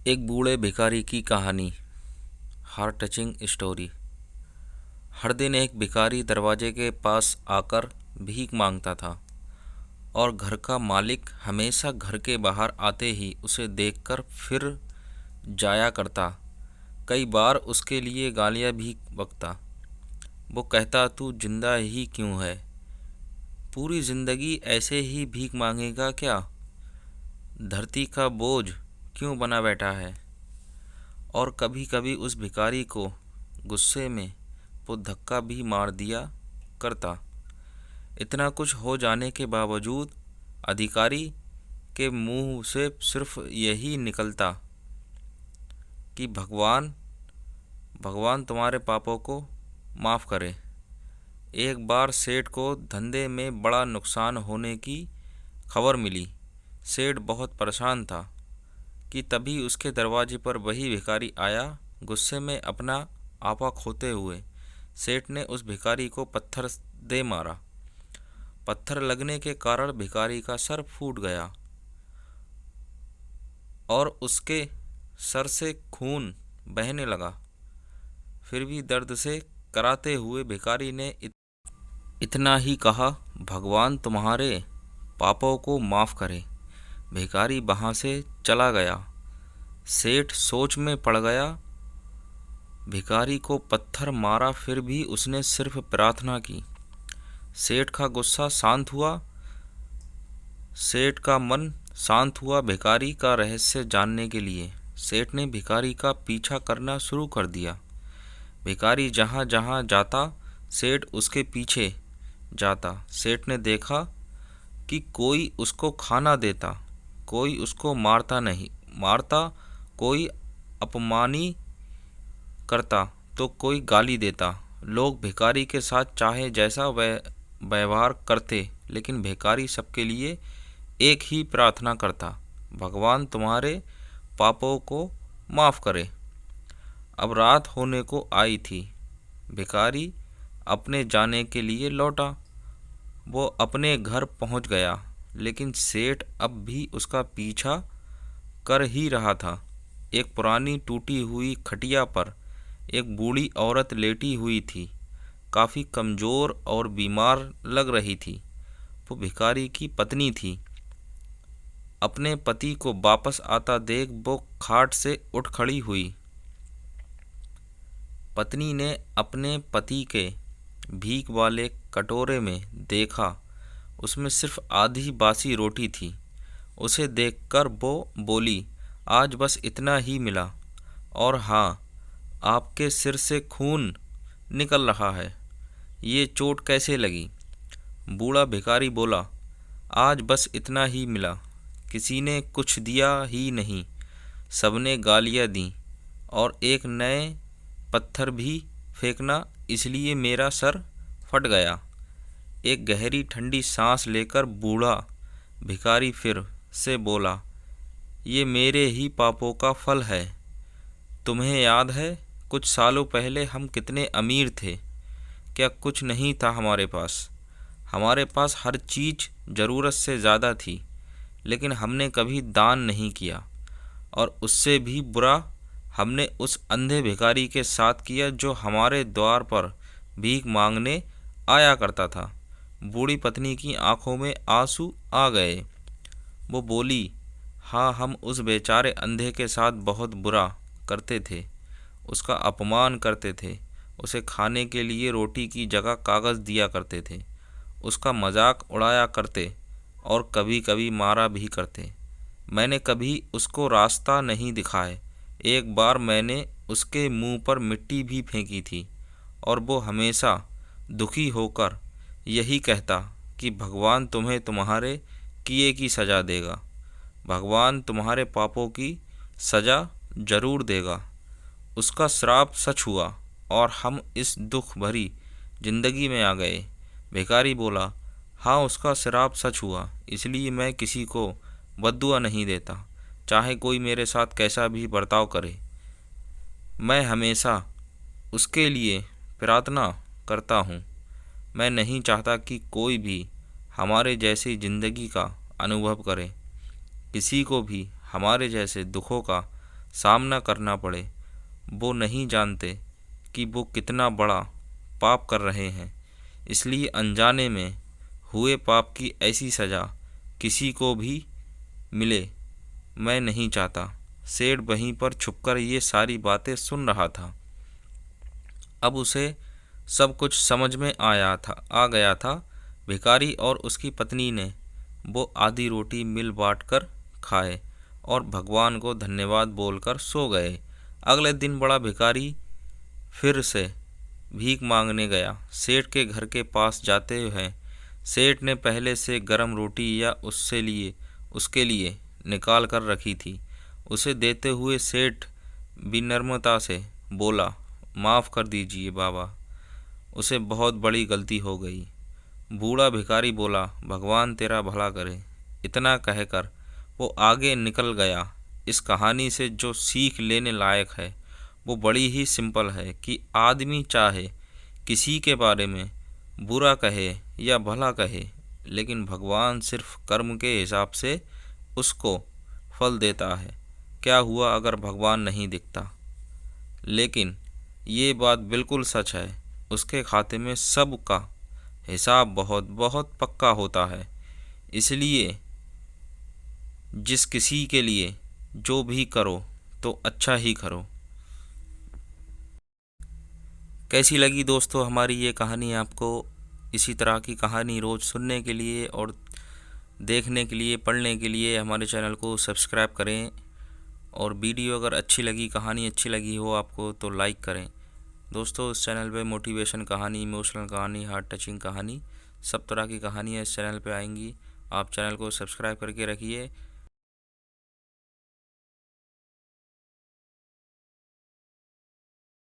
एक बूढ़े भिखारी की कहानी। Heart touching story. हर दिन एक भिखारी दरवाजे के पास आकर भीख मांगता था और घर का मालिक हमेशा घर के बाहर आते ही उसे देखकर फिर जाया करता। कई बार उसके लिए गालियां भी बकता। वो कहता, तू जिंदा ही क्यों है? पूरी जिंदगी ऐसे ही भीख मांगेगा क्या? धरती का बोझ क्यों बना बैठा है? और कभी कभी उस भिखारी को गुस्से में वो धक्का भी मार दिया करता। इतना कुछ हो जाने के बावजूद अधिकारी के मुंह से सिर्फ यही निकलता कि भगवान भगवान तुम्हारे पापों को माफ़ करे। एक बार सेठ को धंधे में बड़ा नुकसान होने की खबर मिली। सेठ बहुत परेशान था कि तभी उसके दरवाजे पर वही भिखारी आया, गुस्से में अपना आपा खोते हुए। सेठ ने उस भिखारी को पत्थर दे मारा। पत्थर लगने के कारण भिखारी का सर फूट गया और उसके सर से खून बहने लगा। फिर भी दर्द से कराते हुए भिखारी ने इतना ही कहा, भगवान तुम्हारे पापों को माफ़ करे। भिखारी वहाँ से चला गया। सेठ सोच में पड़ गया। भिखारी को पत्थर मारा, फिर भी उसने सिर्फ प्रार्थना की। सेठ का गुस्सा शांत हुआ। सेठ का मन शांत हुआ भिखारी का रहस्य जानने के लिए। सेठ ने भिखारी का पीछा करना शुरू कर दिया। भिखारी जहाँ जहाँ जाता, सेठ उसके पीछे जाता। सेठ ने देखा कि कोई उसको खाना देता, कोई उसको मारता, कोई अपमानी करता तो कोई गाली देता। लोग भिखारी के साथ चाहे जैसा व्यवहार करते, लेकिन भिखारी सबके लिए एक ही प्रार्थना करता, भगवान तुम्हारे पापों को माफ़ करे। अब रात होने को आई थी। भिखारी अपने जाने के लिए लौटा। वो अपने घर पहुंच गया, लेकिन सेठ अब भी उसका पीछा कर ही रहा था। एक पुरानी टूटी हुई खटिया पर एक बूढ़ी औरत लेटी हुई थी, काफ़ी कमज़ोर और बीमार लग रही थी। वो भिखारी की पत्नी थी। अपने पति को वापस आता देख वो खाट से उठ खड़ी हुई। पत्नी ने अपने पति के भीख वाले कटोरे में देखा, उसमें सिर्फ आधी बासी रोटी थी। उसे देखकर वो बोली, आज बस इतना ही मिला, और हाँ, आपके सिर से खून निकल रहा है। ये चोट कैसे लगी? बूढ़ा भिखारी बोला, आज बस इतना ही मिला, किसी ने कुछ दिया ही नहीं, सबने गालियाँ दी और एक नए पत्थर भी फेंकना, इसलिए मेरा सर फट गया। एक गहरी ठंडी सांस लेकर बूढ़ा भिखारी फिर से बोला, ये मेरे ही पापों का फल है। तुम्हें याद है कुछ सालों पहले हम कितने अमीर थे? क्या कुछ नहीं था हमारे पास? हमारे पास हर चीज़ ज़रूरत से ज़्यादा थी, लेकिन हमने कभी दान नहीं किया। और उससे भी बुरा हमने उस अंधे भिखारी के साथ किया जो हमारे द्वार पर भीख मांगने आया करता था। बूढ़ी पत्नी की आंखों में आंसू आ गए। वो बोली, हाँ, हम उस बेचारे अंधे के साथ बहुत बुरा करते थे, उसका अपमान करते थे, उसे खाने के लिए रोटी की जगह कागज़ दिया करते थे, उसका मजाक उड़ाया करते और कभी कभी मारा भी करते। मैंने कभी उसको रास्ता नहीं दिखाया। एक बार मैंने उसके मुंह पर मिट्टी भी फेंकी थी और वो हमेशा दुखी होकर यही कहता कि भगवान तुम्हें तुम्हारे किए की सज़ा देगा, भगवान तुम्हारे पापों की सज़ा ज़रूर देगा। उसका श्राप सच हुआ और हम इस दुख भरी जिंदगी में आ गए। भिखारी बोला, हाँ, उसका श्राप सच हुआ, इसलिए मैं किसी को बद्दुआ नहीं देता, चाहे कोई मेरे साथ कैसा भी बर्ताव करे। मैं हमेशा उसके लिए प्रार्थना करता हूँ। मैं नहीं चाहता कि कोई भी हमारे जैसी ज़िंदगी का अनुभव करे, किसी को भी हमारे जैसे दुखों का सामना करना पड़े। वो नहीं जानते कि वो कितना बड़ा पाप कर रहे हैं, इसलिए अनजाने में हुए पाप की ऐसी सज़ा किसी को भी मिले मैं नहीं चाहता। सेठ वहीं पर छुपकर ये सारी बातें सुन रहा था। अब उसे सब कुछ समझ में आ गया था। भिखारी और उसकी पत्नी ने वो आधी रोटी मिल बाँट कर खाए और भगवान को धन्यवाद बोलकर सो गए। अगले दिन बड़ा भिखारी फिर से भीख मांगने गया। सेठ के घर के पास जाते हुए सेठ ने पहले से गरम रोटी या उसके लिए निकाल कर रखी थी। उसे देते हुए सेठ विनम्रता से बोला, माफ़ कर दीजिए बाबा, उसे बहुत बड़ी गलती हो गई। बूढ़ा भिखारी बोला, भगवान तेरा भला करे। इतना कहकर वो आगे निकल गया। इस कहानी से जो सीख लेने लायक है वो बड़ी ही सिंपल है कि आदमी चाहे किसी के बारे में बुरा कहे या भला कहे, लेकिन भगवान सिर्फ कर्म के हिसाब से उसको फल देता है। क्या हुआ अगर भगवान नहीं दिखता? लेकिन ये बात बिल्कुल सच है, उसके खाते में सब का हिसाब बहुत बहुत पक्का होता है। इसलिए जिस किसी के लिए जो भी करो तो अच्छा ही करो। कैसी लगी दोस्तों हमारी ये कहानी आपको? इसी तरह की कहानी रोज़ सुनने के लिए और देखने के लिए, पढ़ने के लिए हमारे चैनल को सब्सक्राइब करें। और वीडियो अगर अच्छी लगी, कहानी अच्छी लगी हो आपको तो लाइक करें। दोस्तों इस चैनल पे मोटिवेशन कहानी, इमोशनल कहानी, हार्ट टचिंग कहानी, सब तरह की कहानियाँ इस चैनल पे आएंगी। आप चैनल को सब्सक्राइब करके रखिए